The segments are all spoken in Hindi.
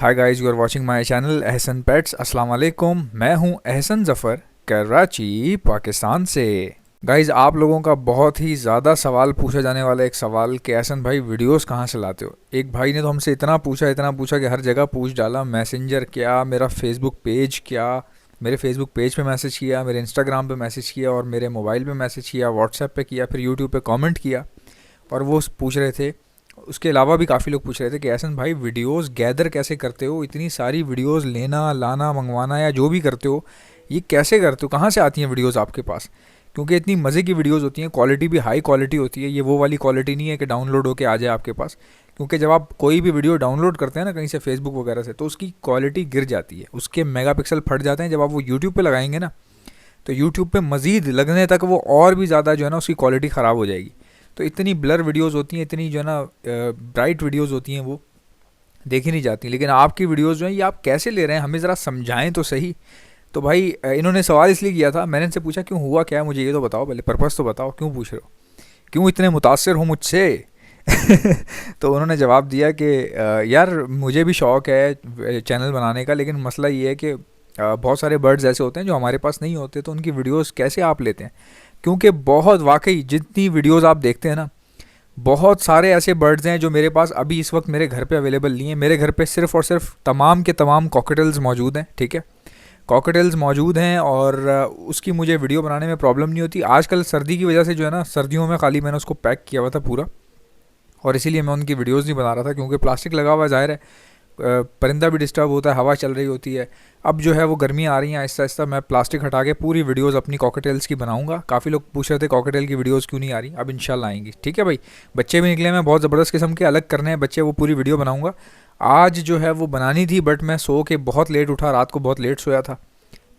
Hi guys, you are watching my channel Ehsan pets. अस्सलाम वालेकुम। मैं हूं एहसन ज़फ़र, कराची, पाकिस्तान से। गाइस, आप लोगों का बहुत ही ज़्यादा सवाल पूछा जाने वाला एक सवाल कि एहसन भाई वीडियोस कहाँ से लाते हो। एक भाई ने तो हमसे इतना पूछा कि हर जगह पूछ डाला। मैसेंजर क्या, मेरा फेसबुक पेज क्या, मेरे फेसबुक पेज पे मैसेज किया, मेरे इंस्टाग्राम पे मैसेज किया और मेरे मोबाइल पे मैसेज किया, व्हाट्सएप पे किया, फिर यूट्यूब पे कमेंट किया। और वो पूछ रहे थे, उसके अलावा भी काफ़ी लोग पूछ रहे थे कि एहसन भाई वीडियोस गैदर कैसे करते हो, इतनी सारी वीडियोस लेना लाना मंगवाना या जो भी करते हो ये कैसे करते हो, कहाँ से आती हैं वीडियोस आपके पास। क्योंकि इतनी मज़े की वीडियोस होती हैं, क्वालिटी भी हाई क्वालिटी होती है। ये वो वाली क्वालिटी नहीं है कि डाउनलोड होके आ जाए आपके पास। क्योंकि जब आप कोई भी वीडियो डाउनलोड करते हैं ना कहीं से, फेसबुक वगैरह से, तो उसकी क्वालिटी गिर जाती है, उसके मेगापिक्सल फट जाते हैं। जब आप वो यूट्यूब पे लगाएंगे ना, तो यूट्यूब पे मज़ीद लगने तक वो और भी ज़्यादा जो है ना उसकी क्वालिटी ख़राब हो जाएगी। तो इतनी ब्लर वीडियोस होती हैं, इतनी जो है ना ब्राइट वीडियोस होती हैं, वो देखी नहीं जाती। लेकिन आपकी वीडियोस जो हैं ये आप कैसे ले रहे हैं, हमें ज़रा समझाएं तो सही। तो भाई इन्होंने सवाल इसलिए किया था, मैंने इनसे पूछा क्यों हुआ क्या है, मुझे ये तो बताओ, पहले पर्पज़ तो बताओ, क्यों पूछ रहे हो, क्यों इतने मुतासर हो मुझसे। तो उन्होंने जवाब दिया कि यार मुझे भी शौक़ है चैनल बनाने का, लेकिन मसला ये है कि बहुत सारे बर्ड्स ऐसे होते हैं जो हमारे पास नहीं होते, तो उनकी वीडियोस कैसे आप लेते हैं। क्योंकि बहुत वाकई जितनी वीडियोस आप देखते हैं ना, बहुत सारे ऐसे बर्ड्स हैं जो मेरे पास अभी इस वक्त मेरे घर पे अवेलेबल नहीं है। मेरे घर पे सिर्फ़ और सिर्फ तमाम के तमाम कॉकटेल्स मौजूद हैं, ठीक है, कॉकटेल्स मौजूद हैं। और उसकी मुझे वीडियो बनाने में प्रॉब्लम नहीं होती। आजकल सर्दी की वजह से जो है ना, सर्दियों में खाली मैंने उसको पैक किया हुआ था पूरा, और इसीलिए मैं उनकी वीडियोस नहीं बना रहा था। क्योंकि प्लास्टिक लगा हुआ, ज़ाहिर है परिंदा भी डिस्टर्ब होता है, हवा चल रही होती है। अब जो है वो गर्मियाँ आ रही हैं, आहिस्ता आहिस्ता मैं प्लास्टिक हटा के पूरी वीडियोस अपनी कॉकटेल्स की बनाऊंगा। काफ़ी लोग पूछ रहे थे कॉकटेल की वीडियोस क्यों नहीं आ रही, अब इंशाल्लाह आएंगी, ठीक है भाई। बच्चे भी निकले, मैं बहुत ज़बरदस्त किस्म के अलग करने हैं बच्चे, वो पूरी वीडियो बनाऊंगा। आज जो है वो बनानी थी, बट मैं सो के बहुत लेट उठा, रात को बहुत लेट सोया था,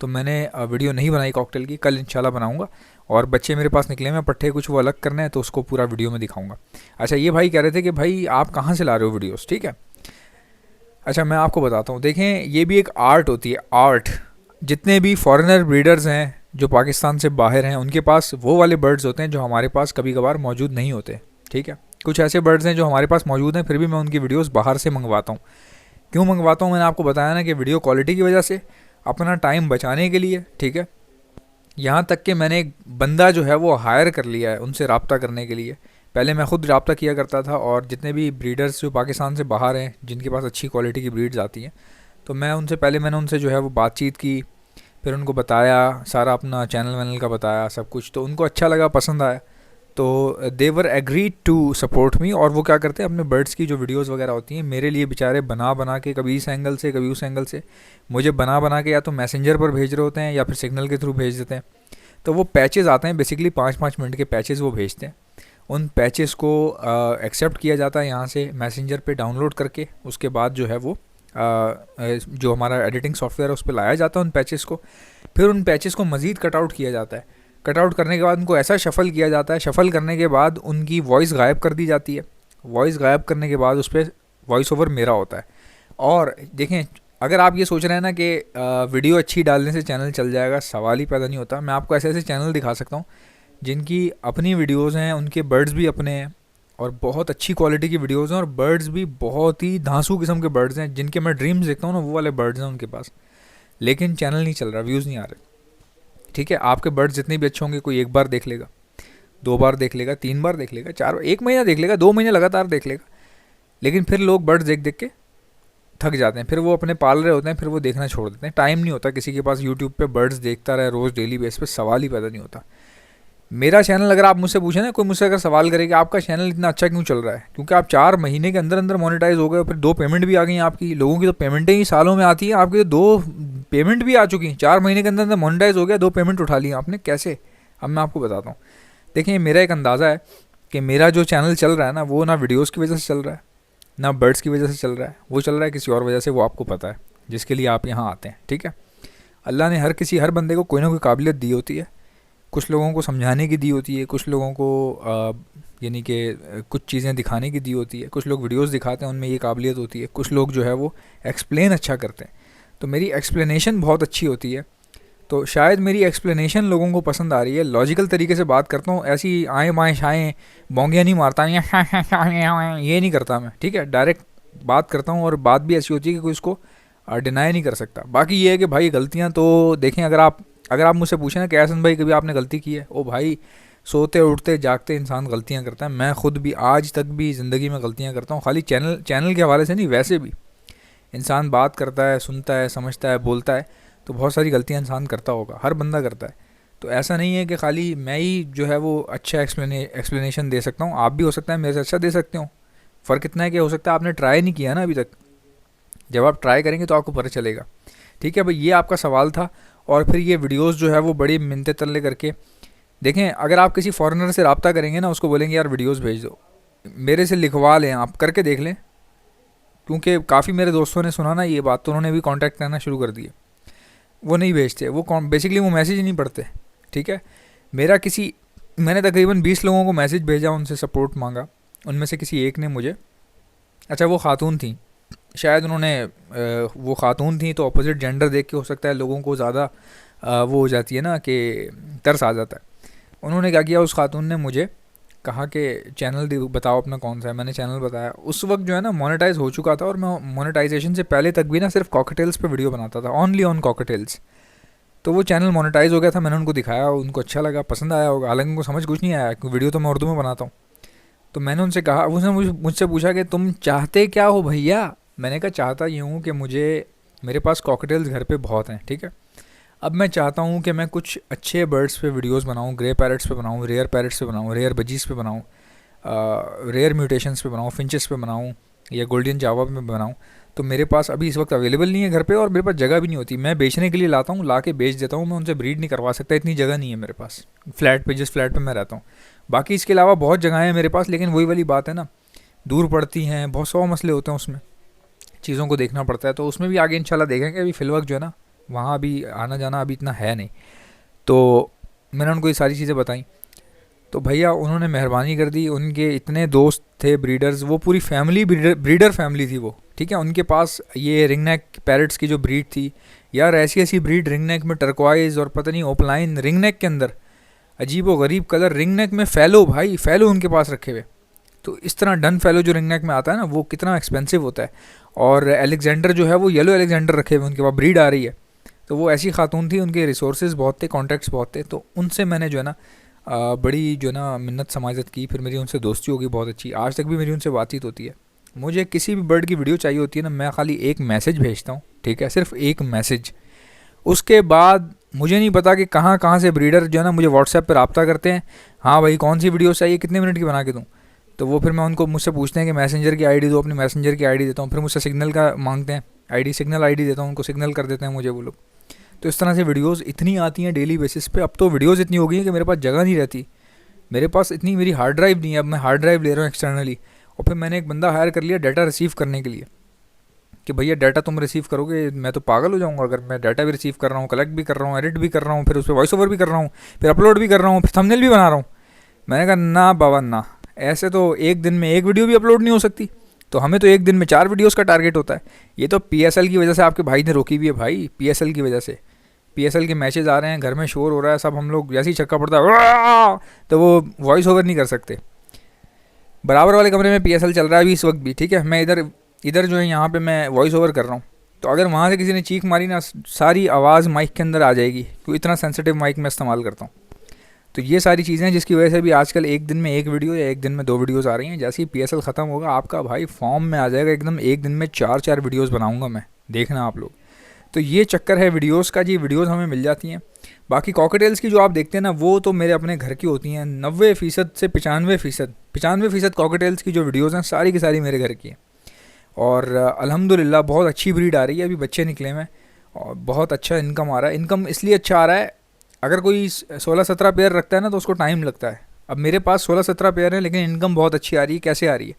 तो मैंने वीडियो नहीं बनाई कॉकटेल की। कल इंशाल्लाह बनाऊंगा। और बच्चे मेरे पास निकले हैं पट्टे कुछ, वो अलग करने हैं, तो उसको पूरा वीडियो में दिखाऊंगा। अच्छा, ये भाई कह रहे थे कि भाई आप कहाँ से ला रहे हो वीडियोज़, ठीक है। अच्छा, मैं आपको बताता हूँ, देखें ये भी एक आर्ट होती है, आर्ट। जितने भी फॉरेनर ब्रीडर्स हैं जो पाकिस्तान से बाहर हैं, उनके पास वो वाले बर्ड्स होते हैं जो हमारे पास कभी कभार मौजूद नहीं होते, ठीक है। कुछ ऐसे बर्ड्स हैं जो हमारे पास मौजूद हैं, फिर भी मैं उनकी वीडियोस बाहर से मंगवाता हूँ। क्यों मंगवाता हूँ, मैंने आपको बताया ना कि वीडियो क्वालिटी की वजह से, अपना टाइम बचाने के लिए, ठीक है। यहाँ तक कि मैंने एक बंदा जो है वो हायर कर लिया है उनसे रब्ता करने के लिए। पहले मैं ख़ुद रब्ता किया करता था, और जितने भी ब्रीडर्स जो पाकिस्तान से बाहर हैं, जिनके पास अच्छी क्वालिटी की ब्रीड्स आती हैं, तो मैं उनसे पहले मैंने उनसे जो है वो बातचीत की, फिर उनको बताया सारा, अपना चैनल वैनल का बताया सब कुछ, तो उनको अच्छा लगा, पसंद आया। तो देवर एग्रीड टू सपोर्ट मी। और वो क्या करते हैं, अपने बर्ड्स की जो वीडियोस वगैरह होती हैं मेरे लिए बेचारे बना बना के, कभी इस एंगल से कभी उस एंगल से, मुझे बना बना के या तो मैसेंजर पर भेज रहे होते हैं या फिर सिग्नल के थ्रू भेज देते हैं। तो वो पैचेस आते हैं, बेसिकली 5-5 मिनट के पैचेस वो भेजते हैं। उन पैचेस को एक्सेप्ट किया जाता है यहाँ से मैसेंजर पे डाउनलोड करके। उसके बाद जो है वो जो हमारा एडिटिंग सॉफ्टवेयर है उस पर लाया जाता है उन पैचेस को। फिर उन पैचेस को मज़ीद कट आउट किया जाता है। कट आउट करने के बाद उनको ऐसा शफ़ल किया जाता है, शफ़ल करने के बाद उनकी वॉइस गायब कर दी जाती है। वॉइस गायब करने के बाद उस पर वॉइस ओवर मेरा होता है। और देखें, अगर आप ये सोच रहे हैं ना कि वीडियो अच्छी डालने से चैनल चल जाएगा, सवाल ही पैदा नहीं होता। मैं आपको ऐसे ऐसे चैनल दिखा सकता हूँ जिनकी अपनी वीडियोस हैं, उनके बर्ड्स भी अपने हैं, और बहुत अच्छी क्वालिटी की वीडियोस हैं, और बर्ड्स भी बहुत ही धांसू किस्म के बर्ड्स हैं, जिनके मैं ड्रीम्स देखता हूँ ना, वो वाले बर्ड्स हैं उनके पास। लेकिन चैनल नहीं चल रहा, व्यूज़ नहीं आ रहे, ठीक है। आपके बर्ड्स जितने भी अच्छे होंगे, कोई एक बार देख लेगा, 2 बार देख लेगा, 3 बार देख लेगा, 4, 1 महीना देख लेगा, 2 महीने लगातार देख लेगा। लेकिन फिर लोग बर्ड्स देख देख के थक जाते हैं, फिर वो अपने पाल रहे होते हैं, फिर वो देखना छोड़ देते हैं। टाइम नहीं होता किसी के पास यूट्यूब पे बर्ड्स देखता रहे रोज़ डेली बेस पे, सवाल ही पैदा नहीं होता। मेरा चैनल, अगर आप मुझसे पूछें ना, कोई मुझसे अगर सवाल करे कि आपका चैनल इतना अच्छा क्यों चल रहा है, क्योंकि आप 4 महीने के अंदर अंदर मोनेटाइज हो गए, फिर 2 पेमेंट भी आ गई आपकी। लोगों की तो पेमेंटें ही सालों में आती हैं, आपकी तो 2 पेमेंट भी आ चुकी हैं। 4 महीने के अंदर अंदर मोनेटाइज हो गया, 2 पेमेंट उठा ली आपने, कैसे? अब मैं आपको बताता हूँ। देखिए, मेरा एक अंदाज़ा है कि मेरा जो चैनल चल रहा है ना, वो ना वीडियोज़ की वजह से चल रहा है, ना बर्ड्स की वजह से चल रहा है। वो चल रहा है किसी और वजह से, वो आपको पता है, जिसके लिए आप यहाँ आते हैं, ठीक है। अल्लाह ने हर बंदे को कोई ना कोई काबिलियत दी होती है। कुछ लोगों को समझाने की दी होती है, कुछ लोगों को यानी कि कुछ चीज़ें दिखाने की दी होती है। कुछ लोग वीडियोस दिखाते हैं, उनमें ये काबिलियत होती है। कुछ लोग जो है वो एक्सप्लेन अच्छा करते हैं, तो मेरी एक्सप्लेनेशन बहुत अच्छी होती है। तो शायद मेरी एक्सप्लेनेशन लोगों को पसंद आ रही है। लॉजिकल तरीके से बात करता हूँ, ऐसी आएँ बाएँ शाएँ बोंगियाँ नहीं मारता, ये नहीं करता मैं, ठीक है। डायरेक्ट बात करता हूँ और बात भी ऐसी होती है कि कोई उसको डिनाई नहीं कर सकता। बाकी ये है कि भाई गलतियाँ तो देखें, अगर आप मुझसे पूछें ना कि एहसन भाई कभी आपने गलती की है, ओ भाई सोते उठते जागते इंसान गलतियाँ करता है। मैं खुद भी आज तक भी ज़िंदगी में गलतियाँ करता हूँ, खाली चैनल के हवाले से नहीं, वैसे भी इंसान बात करता है, सुनता है, समझता है, बोलता है, तो बहुत सारी गलतियाँ इंसान करता होगा, हर बंदा करता है। तो ऐसा नहीं है कि खाली मैं ही जो है वो अच्छा एक्सप्लेनेशन दे सकता हूँ, आप भी हो सकता है मेरे से अच्छा दे सकते हो। फ़र्क इतना है कि हो सकता है आपने ट्राई नहीं किया ना अभी तक, जब आप ट्राई करेंगे तो आपको पता चलेगा। ठीक है भाई, ये आपका सवाल था। और फिर ये वीडियोस जो है वो बड़ी मिन्नतें तरले करके देखें, अगर आप किसी फॉरेनर से रब्ता करेंगे ना, उसको बोलेंगे यार वीडियोस भेज दो, मेरे से लिखवा लें, आप करके देख लें, क्योंकि काफ़ी मेरे दोस्तों ने सुना ना ये बात, तो उन्होंने भी कांटेक्ट करना शुरू कर दिए। वो नहीं भेजते, वो बेसिकली वो मैसेज ही नहीं पढ़ते। ठीक है, मैंने तकरीबन 20 लोगों को मैसेज भेजा, उनसे सपोर्ट मांगा, उनमें से किसी एक ने मुझे, अच्छा वो खातून थी, शायद वो खातून थी तो अपोजिट जेंडर देख के हो सकता है लोगों को ज़्यादा वो हो जाती है ना कि तरस आ जाता है। उन्होंने क्या किया, उस खातून ने मुझे कहा कि चैनल बताओ अपना कौन सा है। मैंने चैनल बताया। उस वक्त जो है ना मोनेटाइज हो चुका था, और मैं मोनेटाइजेशन से पहले तक भी ना सिर्फ कॉकटेल्स पे वीडियो बनाता था, ओनली ऑन कॉकटेल्स। तो वो चैनल मोनेटाइज हो गया था, मैंने उनको दिखाया, उनको अच्छा लगा, पसंद आया होगा, हालांकि उनको समझ कुछ नहीं आया क्योंकि वीडियो तो मैं उर्दू में बनाता हूँ। तो मैंने उनसे कहा, उसने मुझसे पूछा कि तुम चाहते क्या हो भैया। मैंने कहा चाहता ये हूँ कि मेरे पास कॉकटेल्स घर पे बहुत हैं, ठीक है। अब मैं चाहता हूँ कि मैं कुछ अच्छे बर्ड्स पे वीडियोस बनाऊँ, ग्रे पैरट्स पे बनाऊँ, रेयर पैरट्स पे बनाऊँ, रेयर बजीज़ पे बनाऊँ, रेयर म्यूटेशंस पे बनाऊँ, फिंचेस पे बनाऊँ, या गोल्डन जावा पे बनाऊँ। तो मेरे पास अभी इस वक्त अवेलेबल नहीं है घर पे, और मेरे पास जगह भी नहीं होती। मैं बेचने के लिए लाता हूँ, ला के बेच देता हूँ, मैं उनसे ब्रीड नहीं करवा सकता, इतनी जगह नहीं है मेरे पास फ्लैट पे, जिस फ्लैट पे मैं रहता हूँ। बाकी इसके अलावा बहुत जगह है मेरे पास, लेकिन वही वाली बात है ना, दूर पड़ती हैं, बहुत 100 मसले होते हैं उसमें, चीज़ों को देखना पड़ता है। तो उसमें भी आगे इंशाल्लाह देखेंगे। अभी फ़िलवक्त जो है ना, वहाँ अभी आना जाना अभी इतना है नहीं। तो मैंने उनको ये सारी चीज़ें बताई। तो भैया उन्होंने मेहरबानी कर दी, उनके इतने दोस्त थे ब्रीडर्स, वो पूरी फैमिली ब्रीडर फैमिली थी वो, ठीक है। उनके पास ये रिंग नेक पैरट्स की जो ब्रीड थी यार, ऐसी ऐसी ब्रीड, रिंग नेक में टर्कवाइज और पता नहीं ओपलाइन, रिंग नेक के अंदर अजीब व गरीब कलर, रिंग नेक में फैलो, भाई फैलो उनके पास रखे हुए। तो इस तरह डन फैलो जो रिंग नेक में आता है ना, वो कितना एक्सपेंसिव होता है। और एलेक्जेंडर जो है वो येलो एलेक्जेंडर रखे हुए उनके पास, ब्रीड आ रही है। तो वो ऐसी खातून थी, उनके रिसोर्सेज बहुत थे, कॉन्टैक्ट्स बहुत थे। तो उनसे मैंने जो है ना बड़ी जो है ना मिन्नत समाजत की, फिर मेरी उनसे दोस्ती होगी बहुत अच्छी, आज तक भी मेरी उनसे बातचीत होती है। मुझे किसी भी बर्ड की वीडियो चाहिए होती है ना, मैं खाली एक मैसेज भेजता हूँ, ठीक है, सिर्फ एक मैसेज। उसके बाद मुझे नहीं पता कि कहाँ कहाँ से ब्रीडर जो है ना मुझे व्हाट्सएप पर रब्ता करते हैं, हाँ भाई कौन सी वीडियो चाहिए, कितने मिनट की बना के दूँ। तो वो फिर मैं उनको मुझसे पूछते हैं कि मैसेंजर की आईडी दो, अपनी मैसेंजर की आईडी देता हूँ, फिर मुझसे सिग्नल का मांगते हैं आईडी, सिग्नल आईडी देता हूँ उनको, सिग्नल कर देते हैं मुझे वो लोग। तो इस तरह से वीडियोस इतनी आती हैं डेली बेसिस पे। अब तो वीडियोस इतनी हो गई हैं कि मेरे पास जगह नहीं रहती, मेरे पास इतनी मेरी हार्ड ड्राइव नहीं है। अब मैं हार्ड ड्राइव ले रहा हूँ एक्सटर्नली, और फिर मैंने एक बंदा हायर कर लिया डाटा रिसीव करने के लिए, कि भैया डाटा तुम रिसीव करोगे, मैं तो पागल हो जाऊँगा अगर मैं डाटा भी रिसीव कर रहा हूँ, कलेक्ट भी कर रहा हूँ, एडिट भी कर रहा हूँ, फिर उस पर वॉइस ओवर भी कर रहा हूँ, फिर अपलोड भी कर रहा हूँ, फिर थंबनेल भी बना रहा हूँ। मैंने कहा ना बाबा ना, ऐसे तो एक दिन में एक वीडियो भी अपलोड नहीं हो सकती। तो हमें तो एक दिन में 4 वीडियोस का टारगेट होता है। ये तो पीएसएल की वजह से आपके भाई ने रोकी हुई है भाई, पीएसएल की वजह से। पीएसएल के मैचेस आ रहे हैं, घर में शोर हो रहा है सब, हम लोग जैसे ही छक्का पड़ता है तो वो वॉइस ओवर नहीं कर सकते। बराबर वाले कमरे में पीएसएल चल रहा है अभी इस वक्त भी, ठीक है। मैं इधर जो है यहाँ पे मैं वॉइस ओवर कर रहा हूँ, तो अगर वहाँ से किसी ने चीख मारी ना, सारी आवाज़ माइक के अंदर आ जाएगी, तो इतना सेंसिटिव माइक मैं इस्तेमाल करता हूँ। तो ये सारी चीज़ें हैं जिसकी वजह से भी आजकल एक दिन में एक वीडियो या एक दिन में 2 वीडियोस आ रही हैं। जैसे ही पीएसएल ख़त्म होगा आपका भाई फॉर्म में आ जाएगा एकदम, एक दिन में 4 वीडियोस बनाऊंगा मैं, देखना आप लोग। तो ये चक्कर है वीडियोस का जी, वीडियोस हमें मिल जाती हैं। बाकी कॉकटेल्स की जो आप देखते हैं ना, वो तो मेरे अपने घर की होती हैं। 90% से 95% कॉकटेल्स की जो वीडियोज़ हैं सारी की सारी मेरे घर की हैं। और अल्हम्दुलिल्लाह बहुत अच्छी ब्रीड आ रही है, अभी बच्चे निकले हैं और बहुत अच्छा इनकम आ रहा है। इनकम इसलिए अच्छा आ रहा है, अगर कोई 16-17 पेयर रखता है ना तो उसको टाइम लगता है। अब मेरे पास 16-17 पेयर हैं, लेकिन इनकम बहुत अच्छी आ रही है। कैसे आ रही है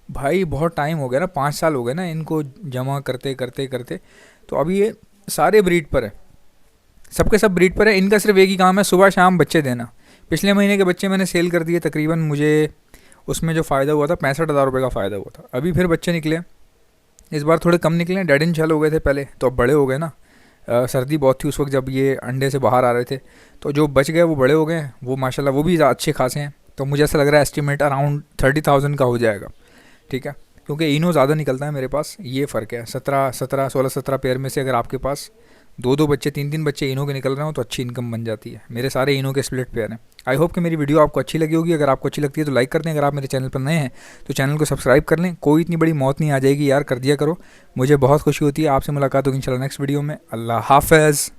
भाई, बहुत टाइम हो गया ना, 5 साल हो गए ना इनको जमा करते करते करते। तो अभी ये सारे ब्रीड पर है, सबके सब ब्रीड पर है। इनका सिर्फ एक ही काम है, सुबह शाम बच्चे देना। पिछले महीने के बच्चे मैंने सेल कर दिए तकरीबन, मुझे उसमें जो फ़ायदा हुआ था 65,000 रुपये का फ़ायदा हुआ था। अभी फिर बच्चे निकले, इस बार थोड़े कम निकले, 1.5 हो गए थे पहले, तो अब बड़े हो गए ना। सर्दी बहुत थी उस वक्त जब ये अंडे से बाहर आ रहे थे, तो जो बच गए वो बड़े हो गए, वो माशाल्लाह वो भी अच्छे खासे हैं। तो मुझे ऐसा लग रहा है एस्टिमेट अराउंड 30,000 का हो जाएगा, ठीक है। क्योंकि इनो ज़्यादा निकलता है मेरे पास, ये फ़र्क है। 16 पेयर में से अगर आपके पास 2 बच्चे 3 बच्चे इनो के निकल रहे हो तो अच्छी इनकम बन जाती है। मेरे सारे इनो के स्प्लिट पेयर हैं। आई होप कि मेरी वीडियो आपको अच्छी लगी होगी। अगर आपको अच्छी लगती है तो लाइक कर दें। अगर आप मेरे चैनल पर नए हैं तो चैनल को सब्सक्राइब कर लें। कोई इतनी बड़ी मौत नहीं आ जाएगी यार, कर दिया करो। मुझे बहुत खुशी होती है। आपसे मुलाकात होगी इंशाल्लाह नेक्स्ट वीडियो में। अल्लाह हाफ़िज़।